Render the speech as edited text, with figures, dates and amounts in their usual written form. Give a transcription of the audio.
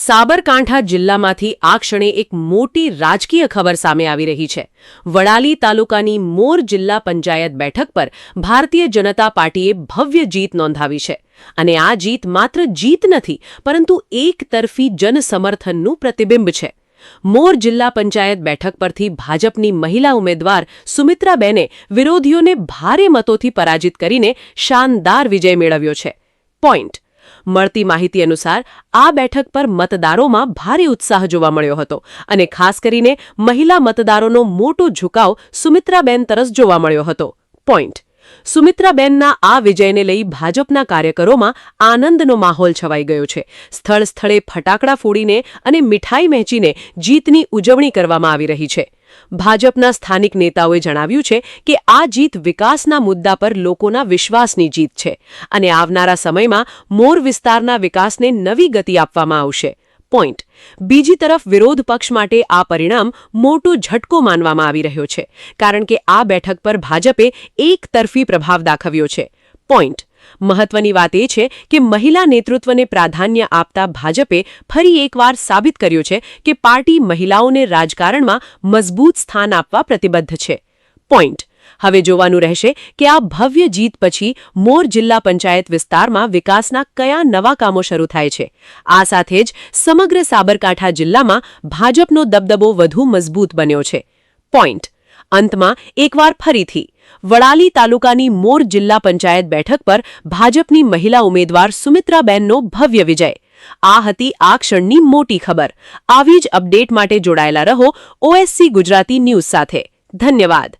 સાબરકાંઠા જિલ્લામાંથી આ ક્ષણે એક મોટી રાજકીય ખબર સામે આવી રહી છે। વડાલી તાલુકાની મોર જિલ્લા પંચાયત બેઠક પર ભારતીય જનતા પાર્ટીએ ભવ્ય જીત નોંધાવી છે અને આ જીત માત્ર જીત નથી પરંતુ એકતરફી જનસમર્થનનું પ્રતિબિંબ છે। મોર જિલ્લા પંચાયત બેઠક પરથી ભાજપની મહિલા ઉમેદવાર સુમિત્રાબેને વિરોધીઓને ભારે મતોથી પરાજિત કરીને શાનદાર વિજય મેળવ્યો છે। પોઈન્ટ મળતી માહિતી અનુસાર આ બેઠક પર મતદારોમાં ભારે ઉત્સાહ જોવા મળ્યો હતો અને ખાસ કરીને મહિલા મતદારોનો મોટો ઝુકાવ સુમિત્રાબેન તરફ જોવા મળ્યો હતો। પોઈન્ટ સુમિત્રાબેનના આ વિજયને લઈ ભાજપના કાર્યકરોમાં આનંદનો માહોલ છવાઈ ગયો છે। સ્થળ સ્થળે ફટાકડા ફોડીને અને મીઠાઈ વહેંચીને જીતની ઉજવણી કરવામાં આવી રહી છે। ભાજપના સ્થાનિક નેતાઓએ જણાવ્યું છે કે આ જીત વિકાસના મુદ્દા પર લોકોના વિશ્વાસની જીત છે અને આવનારા સમયમાં મોર વિસ્તારના વિકાસને નવી ગતિ આપવામાં આવશે। પોઈન્ટ બીજી તરફ વિરોધ પક્ષ માટે આ પરિણામ મોટો ઝટકો માનવામાં આવી રહ્યો છે કારણ કે આ બેઠક પર ભાજપે એકતરફી પ્રભાવ દાખવ્યો છે। પોઈન્ટ મહત્વની વાત એ છે કે મહિલા નેતૃત્વને પ્રાધાન્ય આપતા ભાજપે ફરી એકવાર સાબિત કર્યું છે કે પાર્ટી મહિલાઓને રાજકારણમાં મજબૂત સ્થાન આપવા પ્રતિબદ્ધ છે। પોઈન્ટ હવે જોવાનું રહેશે કે આ ભવ્ય જીત પછી મોર જિલ્લા પંચાયત વિસ્તારમાં વિકાસના કયા નવા કામો શરૂ થાય છે। આ સાથે જ સમગ્ર સાબરકાંઠા જિલ્લામાં ભાજપનો દબદબો વધુ મજબૂત બન્યો છે। પોઈન્ટ અંતમાં એકવાર ફરીથી વડાલી તાલુકાની મોર જિલ્લા પંચાયત બેઠક પર ભાજપની મહિલા ઉમેદવાર સુમિત્રાબેનનો ભવ્ય વિજય। આ હતી આ ક્ષણની મોટી ખબર। આવી જ અપડેટ માટે જોડાયેલા રહો OSC ગુજરાતી ન્યૂઝ સાથે। ધન્યવાદ।